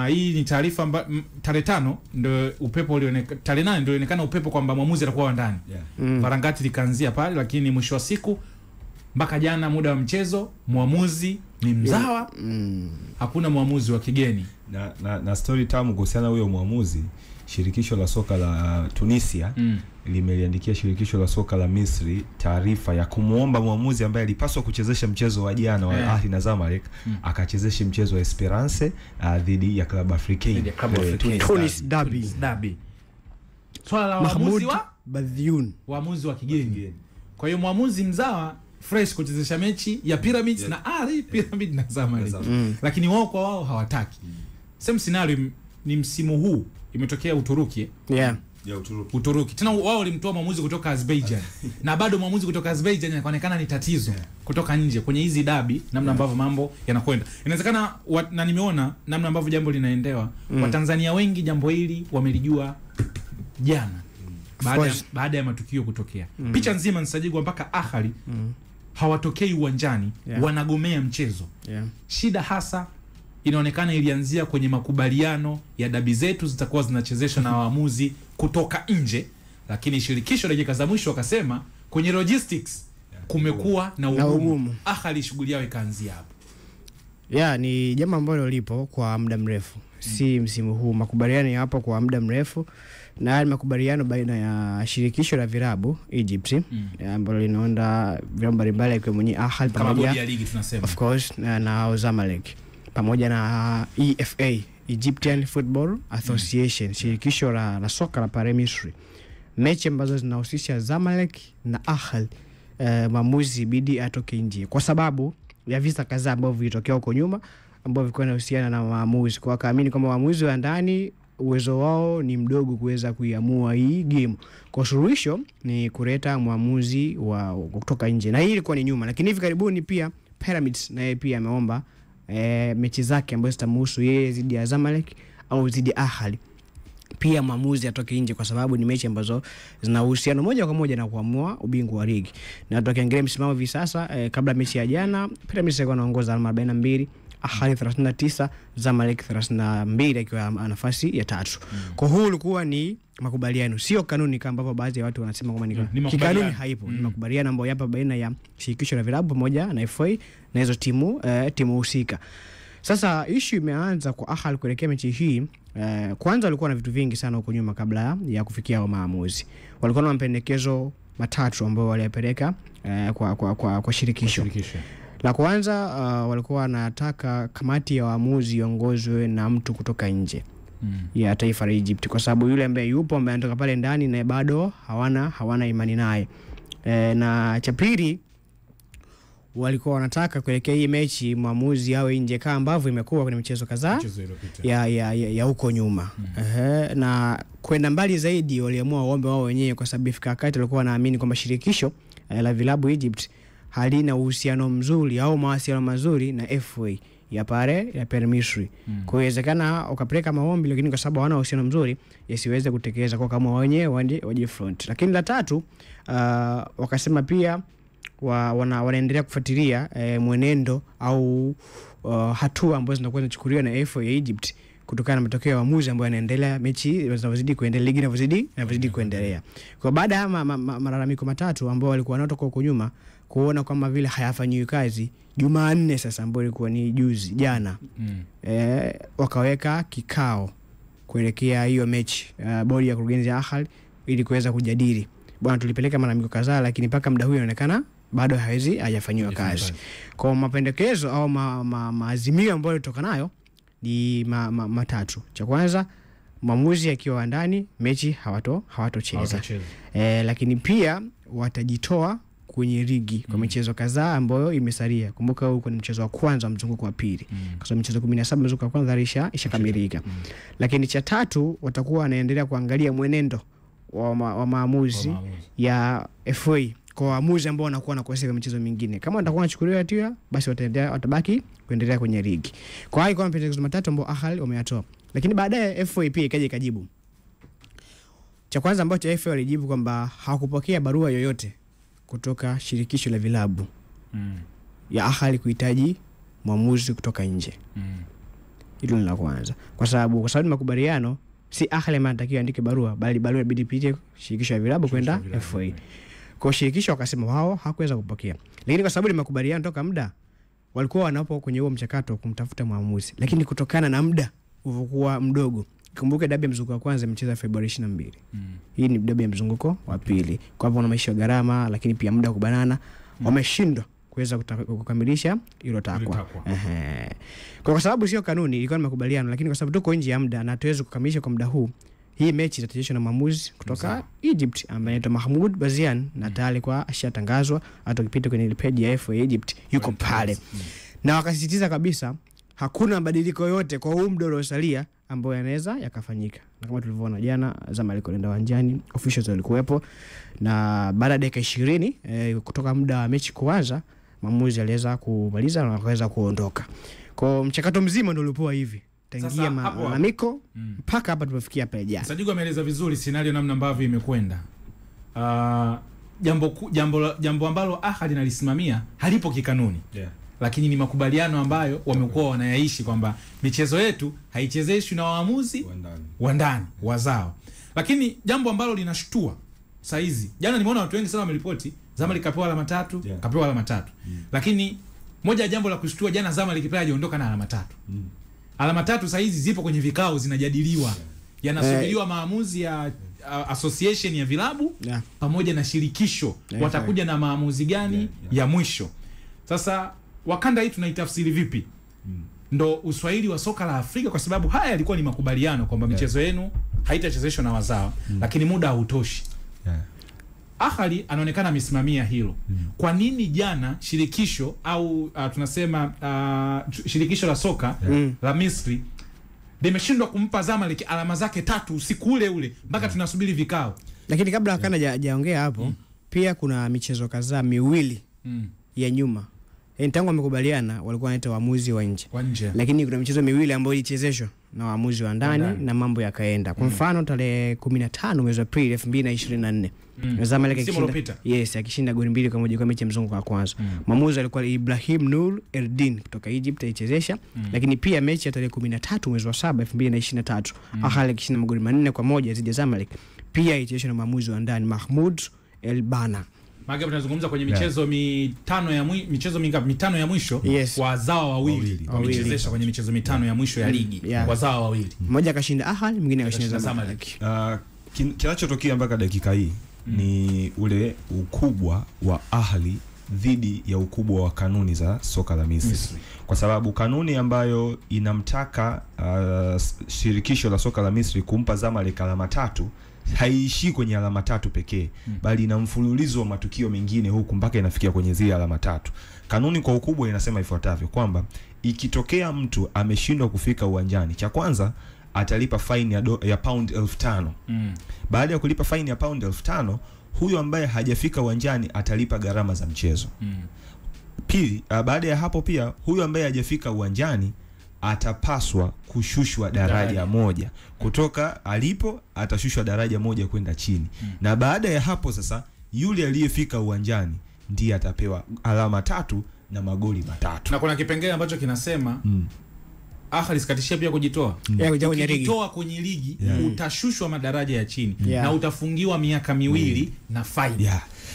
Hii ni taarifa tarehe 5 ndio upepo ulionekana, tarehe 8 ndio ilionekana upepo kwamba mwamuzi atakuwa ndani. Varangati likaanzia pale, lakini mwisho wa siku mpaka jana muda wa mchezo mwamuzi ni mzawa. Hakuna mwamuzi wa kigeni. Na story tamu kuhusiana huyo mwamuzi, shirikisho la soka la Tunisia limeliandikia shirikisho la soka la Misri taarifa ya kumuomba mwamuzi ambaye alipaswa kuchezesha mchezo wa jana wa Ahli na Zamalek akachezesha mchezo wa Esperance dhidi ya Club Africain, Tunis derby. Swala la mwamuzi wa Badhioun, mwamuzi wa kigeni. Kwa hiyo mwamuzi mzawa fresh kuchezesha mechi ya Pyramids na Pyramid na Zamalek. Lakini wao kwa wao hawataki. Same scenario ni msimu huu imetokea Uturuki. Uturuki. Tena wao walimtoa mwamuzi kutoka Azerbaijan. Na bado mwamuzi kutoka Azerbaijan yanaonekana ni tatizo kutoka nje kwenye hizi dabi, namna ambavyo mambo yanakwenda. Inawezekana na nimeona namna ambavyo jambo linaendewa. Watanzania wengi jambo hili wamelijua jana. Baada ya matukio kutokea. Picha nzima nsajigwa mpaka Ahli hawatokei uwanjani, wanagomea mchezo. Shida hasa inaonekana ilianzia kwenye makubaliano ya dabi zetu zitakuwa zinachezeshwa na waamuzi kutoka nje, lakini shirikisho dakika za mwisho wakasema kwenye logistics kumekuwa na ugumu. Ahli shughuli yao ikaanzia hapo. Ni jambo ambalo lipo kwa muda mrefu. Si msimu huu, makubaliano yapo kwa muda mrefu, na makubaliano baina ya shirikisho la virabu Egypt ambalo linaunda virabu mbalimbali ikiwemo Ahli pamoja ya ligi tunasema of course na Zamalek pamoja na EFA, Egyptian Football Association, shirikisho la soka la pale Misri. Mechi ambazo zinahusisha Zamalek na Ahli, maamuzi bidi atoke nje kwa sababu ya visa kadhaa ambavyo vilitokea huko nyuma ambavyo vilikuwa inahusiana na maamuzi. Kwa kaamini kwamba waamuzi wa ndani uwezo wao ni mdogo kuweza kuiamua hii game. Kwa suluhisho ni kuleta mwamuzi wa kutoka nje. Na hii ilikuwa ni nyuma, lakini hivi karibuni pia Pyramids naye pia ameomba mechi zake ambazo zitamhusu yeye dhidi ya Zamalek au dhidi ya Ahli pia mwamuzi atoke nje, kwa sababu ni mechi ambazo zina uhusiano moja kwa moja na kuamua ubingwa wa ligi. Na tukiangalia msimamo hivi sasa, kabla mechi ya jana Pyramids alikuwa anaongoza alama 42, Ahli 39, Zamalek 32 akiwa nafasi ya 3. Kwa hiyo ulikuwa ni makubaliano, sio kanuni kama ambavyo baadhi ya watu wanasema kwamba ni kikanuni haipo. Ni makubaliano ambayo yapo baina ya shirikisho la vilabu pamoja na FA na hizo timu husika. Sasa issue imeanza kwa Ahli kuelekea mechi hii. Kwanza walikuwa na vitu vingi sana huko nyuma kabla ya kufikia maamuzi. Walikuwa na mapendekezo matatu ambayo waliyapeleka kwa shirikisho. La kwanza walikuwa wanataka kamati ya waamuzi iongozwe na mtu kutoka nje ya taifa la Egypt, kwa sababu yule ambaye yupo ambaye anatoka pale ndani na bado hawana imani naye. Na cha pili walikuwa wanataka kuelekea hii mechi maamuzi awe nje kama ambavyo imekuwa kwenye michezo kadhaa ya huko nyuma. Na kwenda mbali zaidi waliamua waombe wao wenyewe, kwa sababu ifika wakati walikuwa wanaamini kwamba shirikisho la vilabu Egypt halina uhusiano mzuri au mawasiliano mazuri na FA ya pale ya Misri. Kwa hiyo inawezekana ukapeleka maombi, lakini kwa sababu hawana uhusiano mzuri yasiweze kutekeleza kwa kama wenyewe waje front. Lakini la tatu wakasema pia wanaendelea kufuatilia mwenendo au hatua ambazo zinakuwa zinachukuliwa na FA ya Egypt kutokana na matokeo ya waamuzi ambayo yanaendelea, mechi zinazozidi kuendelea, ligi inazidi kuendelea. Kwa baada ya malalamiko matatu ambao walikuwa wanatoka huko nyuma kuona kama vile hayafanyiwi kazi, Jumanne sasa ambayo ilikuwa ni jana wakaweka kikao kuelekea hiyo mechi, bodi ya kurugenzi ya Ahli ili kuweza kujadili. Bwana, tulipeleka malalamiko kadhaa, lakini mpaka muda huu inaonekana bado hayafanyiwa kazi. Kwa mapendekezo au maazimio ambayo yalitoka nayo ni matatu. Cha kwanza, maamuzi akiwa ndani mechi hawatocheza. Lakini pia watajitoa kwenye ligi kwa michezo kadhaa ambayo imesalia. Kumbuka huko ni mchezo wa kwanza mzunguko wa pili. Kwa sababu michezo 17 mzunguko wa kwanza ishakamilika. Lakini cha tatu, watakuwa wanaendelea kuangalia mwenendo wa maamuzi ya FA kwa waamuzi ambao wanakuwa nakosea michezo mingine. Kama watakuwa wanachukuliwa hatua, basi watabaki kuendelea kwenye ligi. Kwa hiyo kwa mapendekezo matatu ambao Ahli wameyatoa. Lakini baadaye FA pia ikaja ikajibu. Cha kwanza ambacho FA walijibu kwamba hawakupokea barua yoyote kutoka shirikisho la vilabu ya Ahli kuhitaji mwamuzi kutoka nje. Hilo ni la kwanza. Kwa sababu makubaliano si Ahly anatakiwa andike barua, bali barua inabidi ipite shirikisho la vilabu kwenda FA. Kwa shirikisho wakasema wao hakuweza kupokea. Lakini kwa sababu ni makubaliano toka muda walikuwa wanapo kwenye huo mchakato kumtafuta mwamuzi. Lakini kutokana na muda ulivyokuwa mdogo, kumbuke dabi ya mzunguko wa kwanza imechezwa Februari 22. Hii ni dabi ya mzunguko wa pili. Kwa hapo na maisha ya gharama, lakini pia muda kubanana, wameshindwa kuweza kukamilisha hilo takwa. Kwa sababu sio kanuni, ilikuwa ni makubaliano, lakini kwa sababu tuko nje ya muda na tuweze kukamilisha kwa muda huu, hii mechi itachezeshwa na mwamuzi kutoka Egypt ambaye anaitwa Mahmoud Bazian, na tayari kwa ashatangazwa, hata ukipita kwenye ile page ya FA Egypt yuko pale. Na wakasisitiza kabisa hakuna mabadiliko yote kwa huu muda uliosalia ambayo yanaweza yakafanyika. Na kama tulivyoona jana, Zamalek walienda uwanjani, officials walikuwepo, na baada ya dakika 20 kutoka muda wa mechi kuanza, mwamuzi aliweza kumaliza na akaweza kuondoka. Kwa mchakato mzima ndio ulipoa hivi tangia malalamiko mpaka hapa tumefikia hapa jana. Sadigo ameeleza vizuri scenario namna ambavyo imekwenda. Jambo ambalo Ahly nalisimamia halipo kikanuni. Lakini ni makubaliano ambayo wamekuwa wanayaishi kwamba michezo yetu haichezeshwi na waamuzi wa ndani wazao. Lakini jambo ambalo linashtua saizi, jana nimeona watu wengi sana wameripoti Zamalek kapewa alama 3, kapewa alama 3. Lakini moja ya jambo la kushtua jana, Zamalek pia hajaondoka na alama 3. Alama 3 saizi zipo kwenye vikao zinajadiliwa. Yanasubiriwa maamuzi ya association ya vilabu pamoja na shirikisho. Watakuja na maamuzi gani ya mwisho. Sasa wakanda hii tunaitafsiri vipi? Ndo uswahili wa soka la Afrika, kwa sababu haya yalikuwa ni makubaliano kwamba michezo yenu haitachezeshwa na wazao, lakini muda hautoshi. Ahly anaonekana amesimamia hilo. Kwa nini jana shirikisho au tunasema shirikisho la soka la Misri limeshindwa kumpa Zamalek alama zake 3 usiku ule mpaka tunasubiri vikao? Lakini kabla akana hajaongea hapo, pia kuna michezo kadhaa miwili ya nyuma. Tangu wamekubaliana walikuwa wanaita waamuzi wa nje. Lakini kuna michezo miwili ambayo ilichezeshwa na waamuzi wa ndani na mambo yakaenda. Kwa mfano tarehe 15 mwezi wa Aprili 2024. Zamalek akishinda goli 2-1 kwa mechi ya mzunguko wa kwanza. Mwamuzi alikuwa Ibrahim Nur Erdin kutoka Egypt alichezesha. Lakini pia mechi ya tarehe 13 mwezi wa 7 2023, Ahly akishinda magoli 4-1 dhidi ya Zamalek, pia ilichezeshwa na mwamuzi wa ndani Mahmoud Elbana. Maana tunazungumza kwenye michezo mitano ya michezo mingapi? Mitano ya mwisho wazao wawili wamechezesha kwenye michezo mitano ya mwisho ya ligi. Wazao wawili. Mmoja akashinda Ahly, mwingine akashinda Zamalek. Kinachotokea mpaka dakika hii ni ule ukubwa wa Ahly dhidi ya ukubwa wa kanuni za soka la Misri. Kwa sababu kanuni ambayo inamtaka shirikisho la soka la Misri kumpa Zamalek alama 3 haishi kwenye alama 3 pekee, bali ina mfululizo wa matukio mengine huku mpaka inafikia kwenye zile alama 3. Kanuni kwa ukubwa inasema ifuatavyo kwamba ikitokea mtu ameshindwa kufika uwanjani, cha kwanza atalipa fine ya pound 1500. Baada ya kulipa fine ya pound 1500, huyo ambaye hajafika uwanjani atalipa gharama za mchezo. Pili, baada ya hapo pia huyo ambaye hajafika uwanjani atapaswa kushushwa daraja moja kutoka alipo, atashushwa daraja moja kwenda chini. Na baada ya hapo sasa yule aliyefika uwanjani ndiye atapewa alama 3 na magoli 3. Na kuna kipengele ambacho kinasema Ahly sikatishia pia kujitoa. Kujitoa kwenye ligi utashushwa madaraja ya chini na utafungiwa miaka 2 na faini.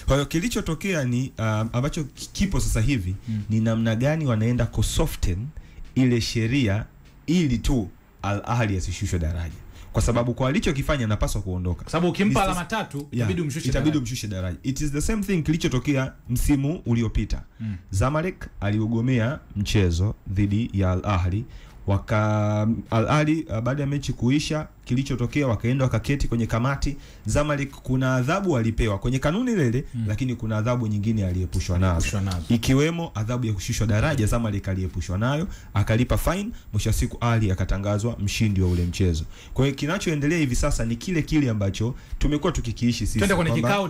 Kwa hiyo kilichotokea ni ambacho kipo sasa hivi ni namna gani wanaenda kusoften ile sheria ili tu Al Ahly asishushwe daraja. Kwa sababu kwa alichokifanya anapaswa kuondoka. Kwa sababu ukimpa alama 3 itabidi umshushe daraja. It is the same thing kilichotokea msimu uliopita. Zamalek aliugomea mchezo dhidi ya Al Ahly. Al Ahly baada ya mechi kuisha, kilichotokea wakaenda wakaketi kwenye kamati. Zamalek kuna adhabu alipewa kwenye kanuni ile, lakini kuna adhabu nyingine aliepushwa nazo. Ikiwemo adhabu ya kushushwa daraja. Zamalek aliepushwa nayo, akalipa fine, mwisho siku Ahly akatangazwa mshindi wa ule mchezo. Kwa hiyo kinachoendelea hivi sasa ni kile ambacho tumekuwa tukikiishi sisi. Twende kwenye kikao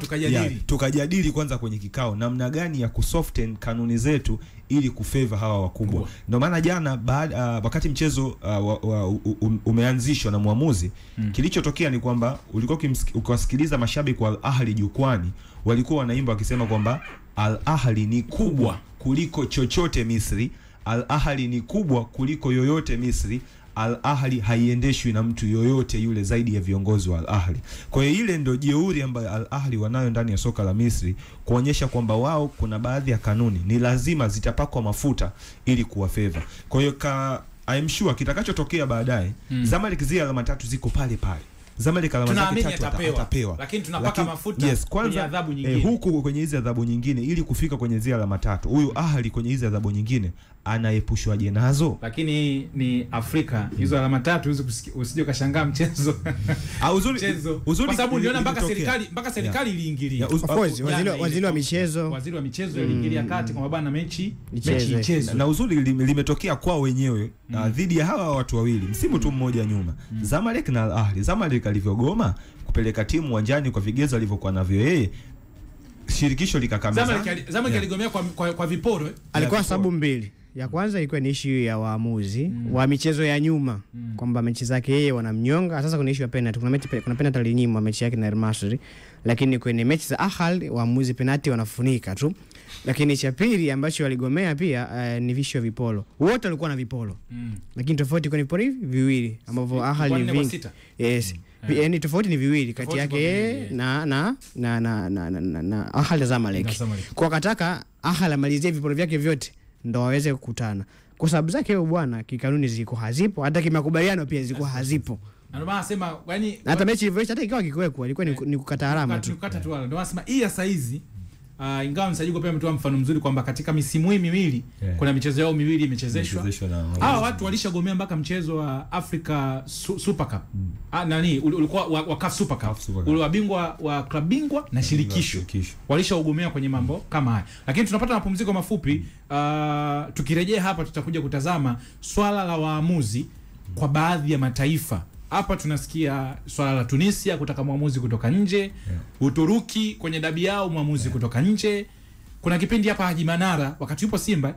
tukajadili kwanza kwenye kikao namna gani ya kusoften kanuni zetu ili kufavor hawa wakubwa. Ndio maana jana wakati mchezo umeanzishwa na muamuzi, kilichotokea ni kwamba ulikuwa ukiwasikiliza mashabiki wa Al Ahly jukwani, walikuwa wanaimba wakisema kwamba Al Ahly ni kubwa kuliko chochote Misri, Al Ahly ni kubwa kuliko yoyote Misri, Al Ahly haiendeshwi na mtu yoyote yule zaidi ya viongozi wa Al Ahly. Kwa hiyo ile ndio jeuri ambayo Al Ahly wanayo ndani ya soka la Misri, kuonyesha kwamba wao kuna baadhi ya kanuni ni lazima zitapakwa mafuta ili kuwa favor. Kwa hiyo I'm sure kitakachotokea baadaye, Zamalek zile alama 3 ziko pale pale. Zamalek alama 3 atapewa. Lakini tunapaka mafuta kwenye adhabu nyingine. Huku kwenye hizo adhabu nyingine ili kufika kwenye zile alama 3. Huyu Ahly kwenye hizo adhabu nyingine anaepushwaje nazo? Lakini ni Afrika, hizo alama 3 usije kashangaa mchezo. Uzuri kwa sababu uliona mpaka serikali iliingilia. Of course, waziri wa michezo iliingilia kati kwa bana mechi ichezwe. Na uzuri limetokea kwao wenyewe dhidi ya hawa watu wawili msimu tu mmoja nyuma. Zamalek na Al Ahly. Zamalek alivyogoma kupeleka timu uwanjani kwa vigezo alivyokuwa navyo yeye, shirikisho likakameza. Zamalek aligomea kwa viporo. Alikuwa sababu mbili. Ya kwanza ilikuwa ni issue ya waamuzi wa michezo ya nyuma, kwamba mechi zake yeye wanamnyonga. Sasa kuna issue ya penalty, kuna penalty alinyimwa mechi yake na Al Masry, lakini kwenye mechi za Ahly waamuzi penalty wanafunika tu. Lakini cha pili ambacho waligomea pia ni visho vipolo. Wote walikuwa na vipolo. Lakini tofauti kwa vipolo hivi viwili ambavyo Ahly ni vingi. Yes. Yaani tofauti ni viwili kati yake na Ahly Zamalek. Kwa kataka Ahly amalizie vipolo vyake vyote ndo waweze kukutana. Kwa sababu zake huyo bwana kikanuni ziko hazipo, hata kimakubaliano pia ziko hazipo. Na ndio nasema yani hata mechi ilivyo hata ikawa kikwekwa ilikuwa ni kukata alama tu. Kukata tu. Ndio nasema hii ya saizi ingawa Msajigo pia ametoa mfano mzuri kwamba katika misimu hii miwili kuna michezo yao miwili imechezeshwa. Hawa watu walishagomea mpaka mchezo wa Africa Super Cup. Ulikuwa wa CAF Super Cup. Ule wa bingwa wa klabu bingwa na shirikisho. Walishaugomea kwenye mambo kama haya. Lakini tunapata mapumziko mafupi. Tukirejea hapa tutakuja kutazama swala la waamuzi kwa baadhi ya mataifa. Hapa tunasikia swala la Tunisia kutaka muamuzi kutoka nje, Uturuki kwenye dabi yao muamuzi kutoka nje. Kuna kipindi hapa Haji Manara wakati yupo Simba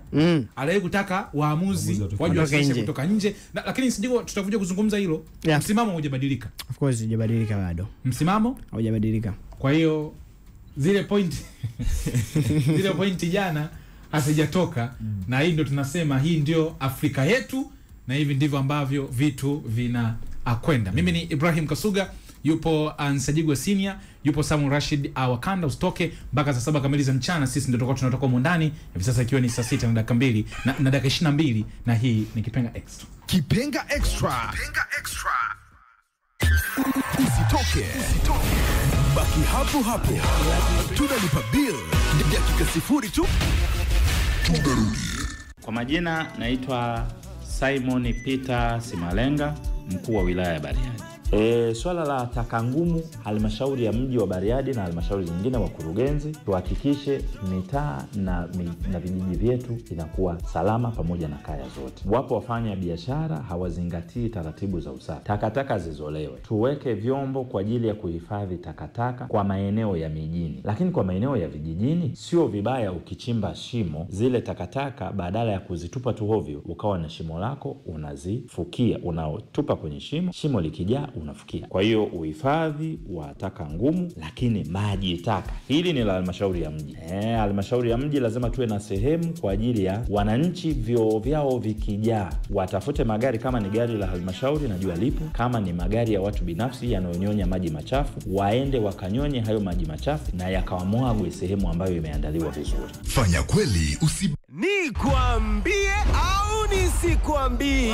aliwahi kutaka waamuzi waje kutoka nje. Lakini sijui tutakuja kuzungumza hilo. Msimamo hujabadilika. Of course hujabadilika bado. Msimamo hujabadilika. Kwa hiyo zile point jana hazijatoka na hii ndio tunasema hii ndio Afrika yetu na hivi ndivyo ambavyo vitu vina akwenda. Mimi ni Ibrahim Kasuga, yupo Nsajigwa Senior, yupo Samu Rashid Awakanda. Usitoke mpaka saa 7 kamili za mchana, sisi ndio tutakuwa tunatoka huko ndani. Hivi sasa ikiwa ni saa 6 na dakika 2 na dakika 22 na hii ni Kipenga Extra. Kipenga Extra. Usitoke. Baki hapo. Tunalipa bill dakika 0 tu. Tunarudi. Kwa majina naitwa Simon Peter Simalenga, mkuu wa wilaya ya Bariadi. Swala la taka ngumu, halmashauri ya mji wa Bariadi na halmashauri nyingine wakurugenzi tuhakikishe mitaa na vijiji vyetu inakuwa salama pamoja na kaya zote. Wapo wafanya biashara hawazingatii taratibu za usafi. Takataka zizolewe. Tuweke vyombo kwa ajili ya kuhifadhi takataka kwa maeneo ya mijini. Lakini kwa maeneo ya vijijini sio vibaya ukichimba shimo, zile takataka badala ya kuzitupa tu hovyo ukawa na shimo lako unazifukia, unatupa kwenye shimo likijaa unafukia. Kwa hiyo uhifadhi wa taka ngumu, lakini maji taka. Hili ni la halmashauri ya mji. Halmashauri ya mji lazima tuwe na sehemu kwa ajili ya wananchi vyoo vyao vikijaa watafute magari, kama ni gari la halmashauri najua lipo, kama ni magari ya watu binafsi yanayonyonya maji machafu waende wakanyonye hayo maji machafu na yakawamwagwe sehemu ambayo imeandaliwa vizuri. Fanya kweli ni kuambie au nisikuambie.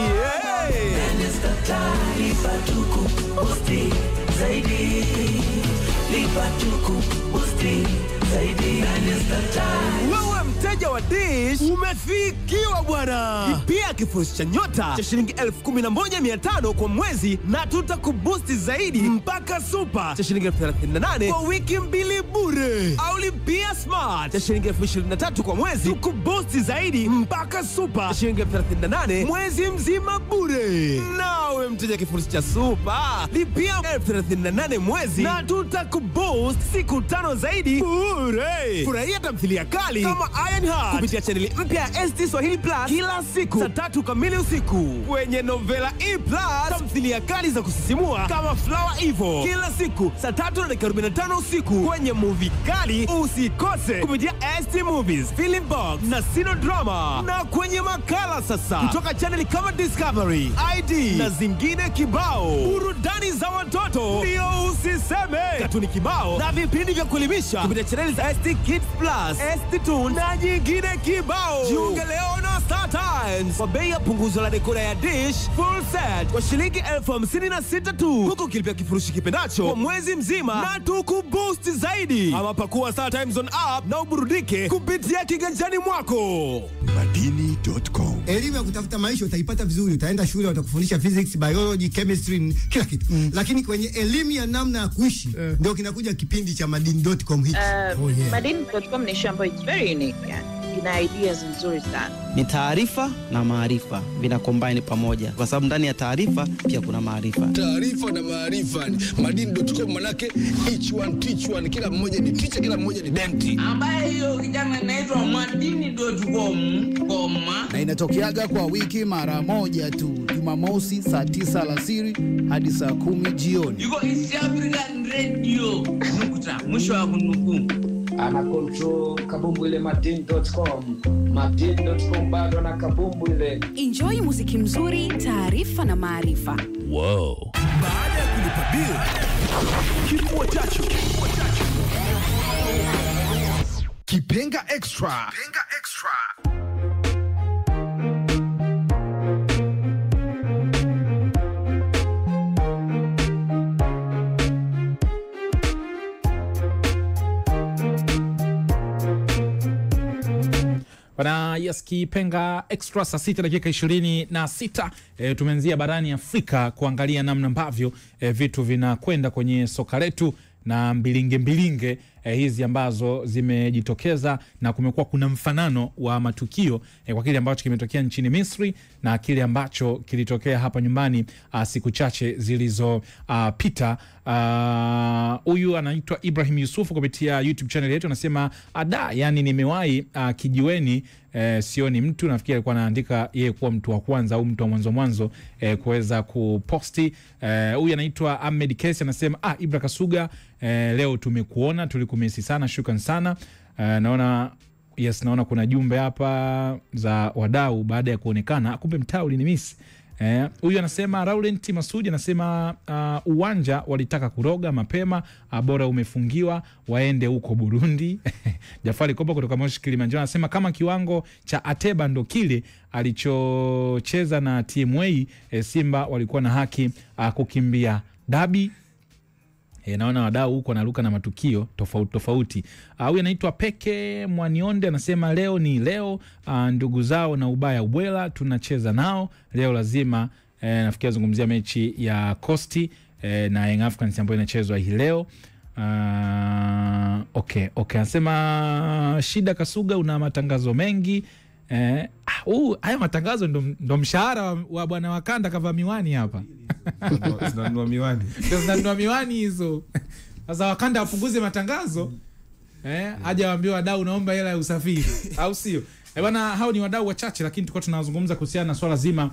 Wewe mteja wa Dish umefikiwa bwana. Lipia kifurushi cha nyota cha shilingi 11,500 kwa mwezi na tutakubusti zaidi mpaka super cha shilingi 38 kwa wiki 2 bure. Au lipia smart cha shilingi 23,000 kwa mwezi, tukubusti zaidi mpaka super cha shilingi 38 mwezi mzima bure. Nawe mteja kifurushi cha super, lipia 38 mwezi na tutakuboost siku 3 5 zaidi bure. Furahia tamthilia kali kama Iron Heart kupitia chaneli mpya ya ST Swahili Plus kila siku saa 3 kamili usiku. Kwenye Novela E Plus, tamthilia kali za kusisimua kama Flower Evil kila siku saa 3:45 usiku. Kwenye movie kali usikose kupitia ST Movies, Film Box na Sino Drama. Na kwenye makala sasa kutoka chaneli kama Discovery, ID na zingine kibao. Burudani za watoto ndio usiseme. Katuni kibao na vipindi vya kuelimisha kupitia chaneli za ST Kids Plus, ST Toon na nyingine kibao. Jiunge leo na Star Times kwa bei ya punguzo la dekoda ya dish full set kwa shilingi 56,000 tu, huku ukilipia kifurushi kipendacho kwa mwezi mzima na tukuboost zaidi. Ama pakua Star Times on app na uburudike kupitia kiganjani mwako. Madini.com. Elimu ya kutafuta maisha utaipata vizuri, utaenda shule watakufundisha physics, biology, chemistry, kila kitu. Lakini kwenye elimu ya namna ya kuishi ndio kinakuja kipindi cha Madini.com hiki. Madini.com ni shamba, it's very unique, yani. Ina ideas nzuri sana. Ni taarifa na maarifa vina combine pamoja, kwa sababu ndani ya taarifa pia kuna maarifa. Taarifa na maarifa. Madini.com manake each one teach one, kila mmoja ni teacher, kila mmoja ni denti. Ambaye hiyo kijana anaitwa Madini.com na inatokeaga kwa wiki mara moja tu, Jumamosi saa 9 alasiri hadi saa 10 jioni. Yuko East African Radio nukuta mwisho wa kunukuu. Ana control kabumbu ile Madini.com. Madini.com bado na kabumbu ile. Enjoy muziki mzuri, taarifa na maarifa. Wow. Baada ya kulipa bill, kifua chacho Kipenga Extra. Kipenga Extra. Bana, yes, Kipenga Extra saa 6:26. Tumeanzia barani Afrika kuangalia namna ambavyo vitu vinakwenda kwenye soka letu na mbilinge hizi ambazo zimejitokeza, na kumekuwa kuna mfanano wa matukio kwa kile ambacho kimetokea nchini Misri na kile ambacho kilitokea hapa nyumbani siku chache zilizopita. Huyu anaitwa Ibrahim Yusufu kupitia YouTube channel yetu anasema yani nimewahi kijiweni, sioni mtu. Nafikiri alikuwa anaandika yeye kuwa mtu wa kwanza au mtu wa mwanzo kuweza kuposti. Huyu anaitwa Ahmed Kesi anasema Ibra Kasuga, leo tumekuona, tulikumisi sana, shukran sana. Naona kuna jumbe hapa za wadau baada ya kuonekana, kumbe mtaa ulinimisi. Huyu anasema Laurent Masudi anasema uwanja walitaka kuroga mapema, bora umefungiwa, waende huko Burundi. Jafari Kopa kutoka Moshi Kilimanjaro anasema kama kiwango cha Ateba ndo kile alichocheza na TMA, Simba walikuwa na haki kukimbia dabi. Naona wadau huko wanaruka na matukio tofauti. Huyu anaitwa Peke Mwanionde anasema leo ni leo, ndugu zao na ubaya ubwela tunacheza nao leo lazima. Nafikia zungumzia mechi ya Costi na Young Africans ambayo inachezwa hii leo. Okay. Anasema Shida Kasuga una matangazo mengi. Haya matangazo ndo mshahara wa bwana Wakanda kava miwani hapa. Zinanunua miwani hizo. Sasa Wakanda wapunguze matangazo. Aje waambie wadau naomba hela ya usafiri. Au sio? Bwana, hao ni wadau wachache, lakini tulikuwa tunazungumza kuhusiana na swala zima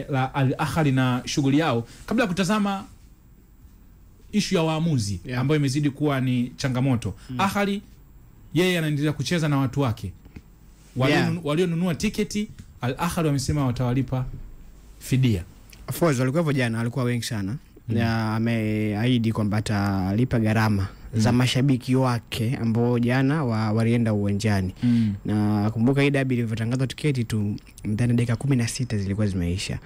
la Al Ahly na shughuli yao. Kabla ya kutazama issue ya waamuzi ambayo imezidi kuwa ni changamoto. Ahly yeye anaendelea kucheza na watu wake. Walionunua tiketi, Al Ahly wamesema watawalipa fidia. Of course walikuwa hapo jana, walikuwa wengi sana. Na ameahidi kwamba atalipa gharama za mashabiki wake ambao jana walienda uwanjani. Na kumbuka hii dabi ilivyotangazwa tiketi tu ndani dakika 16 zilikuwa zimeisha.